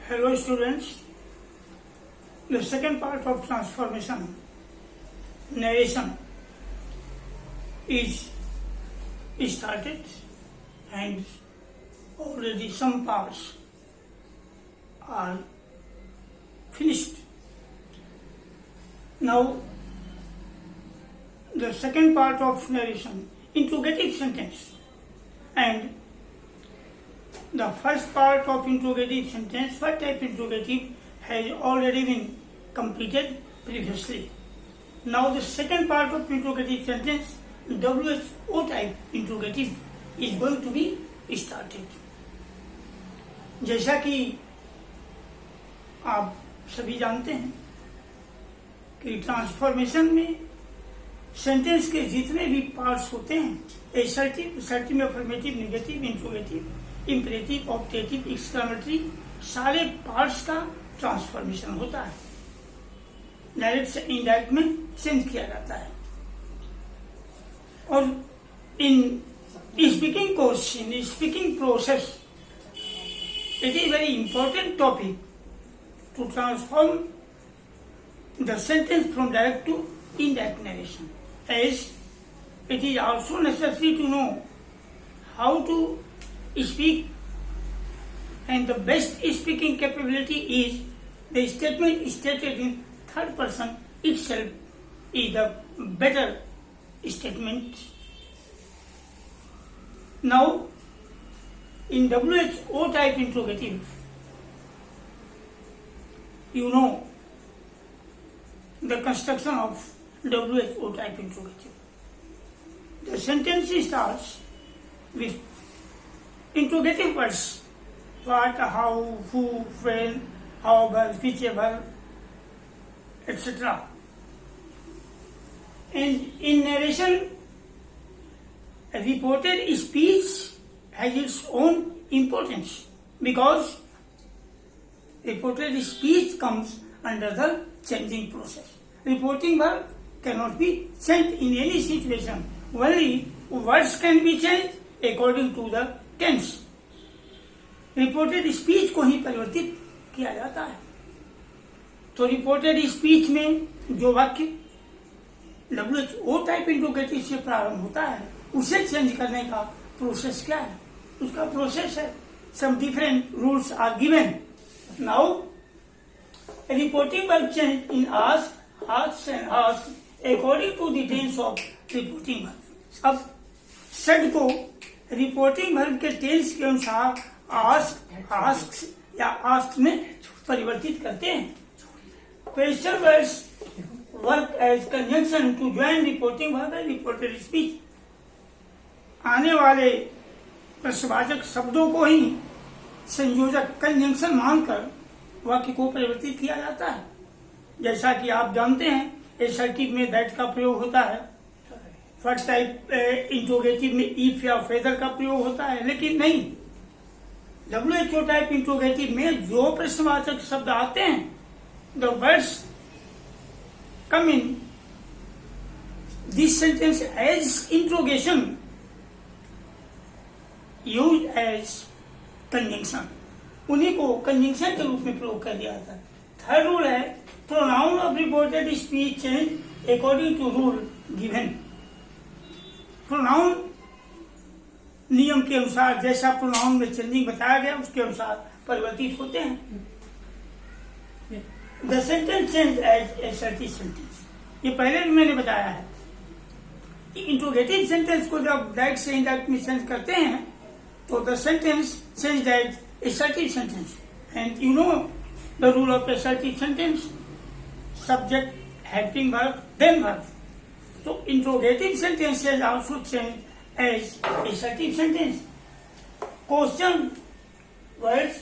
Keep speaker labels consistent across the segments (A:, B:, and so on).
A: Hello students, the second part of transformation, narration, is started and already some parts are finished. Now, the second part of narration, interrogative sentence, and the first part of interrogative sentence, what type interrogative, has already been completed previously. Now the second part of interrogative sentence, WHO type interrogative, is going to be started. जैसा कि आप सभी जानते हैं कि transformation में sentence के जितने भी पार्ट्स होते हैं, assertive, assertive, affirmative, negative, interrogative, imperative, optative, exclamatory, सारे पार्ट्स का ट्रांसफॉर्मेशन होता है, डायरेक्ट से इनडायरेक्ट में चेंज किया जाता है. और in speaking course, in speaking process, it is very important topic to transform the sentence from direct to indirect narration, as it is also necessary to know how to speak, and the best speaking capability is the statement stated in third person itself is the better statement. Now, in WHO type interrogative, you know the construction of WHO type interrogative. The sentence starts with interrogative words: what, how, who, when, however, whichever, etc. And in narration, a reported speech has its own importance because reported speech comes under the changing process. Reporting verb cannot be changed in any situation. Only words can be changed according to the tense. Reported speech को ही परिवर्तित किया जाता है. तो reported speech में जो वाक्य WHO type interrogative से प्रारंभ होता है, उसे चेंज करने का प्रोसेस क्या है? उसका प्रोसेस है, some different rules are given. Now, reporting verb change in ask, asks and asked according to the tense of reporting verb. अब said को रिपोर्टिंग वर्ब के टेंस के अनुसार ask, asks या asked में परिवर्तित करते हैं. Question words work as conjunction to join reporting verb and reported speech. आने वाले प्रश्नवाचक शब्दों को ही संयोजक कंजंक्शन मानकर वाक्य को परिवर्तित किया जाता है. जैसा कि आप जानते हैं, एसर्टिव में दैट का प्रयोग होता है, फर्स्ट टाइप इंट्रोगेटिव में इफ या फेदर का प्रयोग होता है, लेकिन नहीं, WHO टाइप इंट्रोगेटिव में जो प्रश्नवाचक शब्द आते हैं, the words come in this sentence as interrogation use as conjunction, उन्हीं को कंजंक्शन के रूप में प्रयोग कर दिया जाता है. थर्ड रूल है pronoun of reported speech change according to rule given. Pronoun नियम के अनुसार, जैसा प्रोनाउन में चेंजिंग बताया गया उसके अनुसार परिवर्तित होते हैं. The sentence change as assertive sentence, ये पहले भी मैंने बताया है कि इंट्रोगेटिव सेंटेंस को जब डायरेक्ट से इनडायरेक्ट में चेंज करते हैं तो the sentence change as assertive sentence. And you know the rule of assertive sentence: subject, helping verb, then verb. So interrogative sentences also change as assertive sentence. Question words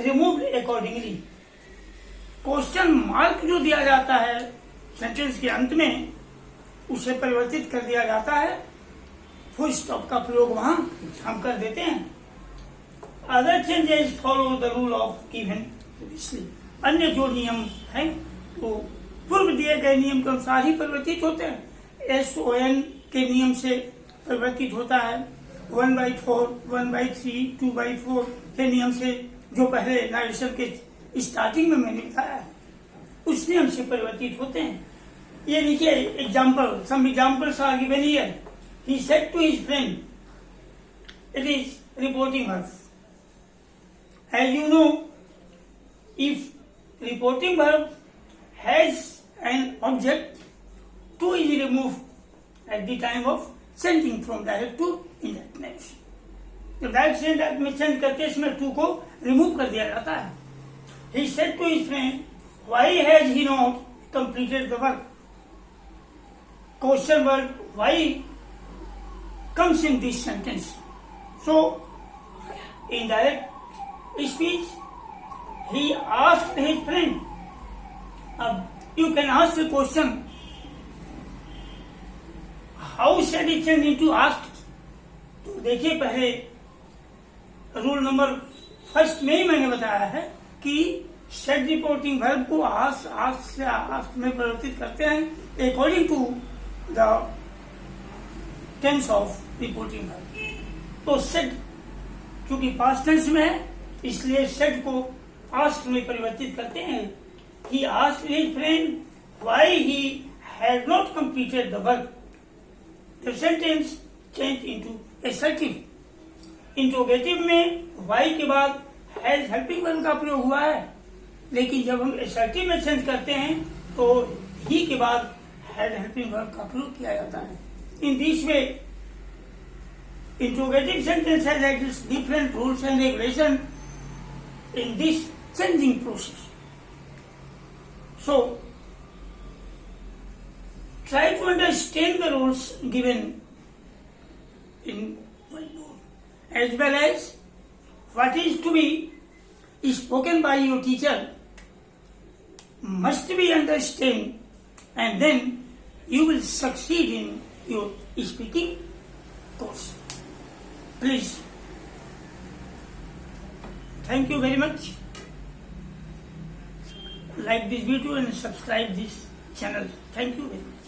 A: removed accordingly. Question mark जो दिया जाता है sentence के अंत में, उसे परिवर्तित कर दिया जाता है. फुल स्टॉप का प्रयोग वहां हम कर देते हैं. Other changes follow the rule of given previously. अन्य जो नियम है वो पूर्व दिए गए नियम के अनुसार ही परिवर्तित होते हैं. SON के नियम से परिवर्तित होता है. 1/4, 1/3, 2/4 के नियम से जो पहले नरेशन के स्टार्टिंग में मैंने बताया है, उस नियम से परिवर्तित होते हैं। ये नीचे example, some examples are given here. He said to his friend, it is reporting verb. As you know, if reporting verb has an object, to is removed at the time of changing from direct to indirect narration. जब direct से indirect में change करते हैं, इसमें to को remove कर दिया जाता है। He said to his friend, why has he not completed the work? Question word why comes in this sentence. So, in direct speech, he asked his friend. You can ask the question, how should it change into asked? तो देखिए, पहले rule number first में ही मैंने बताया है कि said reporting verb को ask में परिवर्तित करते हैं according to the tense of reporting verb. तो सेड क्योंकि पास्ट टेंस में है, इसलिए सेड को आस्क में परिवर्तित करते हैं। He asked his friend why he had not completed the work. The sentence change into assertive. Interrogative में व्हाई के बाद हैज हेल्पिंग वर्ब का प्रयोग हुआ है, लेकिन जब हम एसर्टिव में चेंज करते हैं तो ही के बाद हैड हेल्पिंग वर्ब का प्रयोग किया जाता है। In this way interrogative sentence has its different rules and regulations in this changing process. So, try to understand the rules given in whiteboard, as well as what is to be spoken by your teacher must be understood, and then you will succeed in your speaking course. Please, thank you very much. Like this video and subscribe this channel. Thank you very much.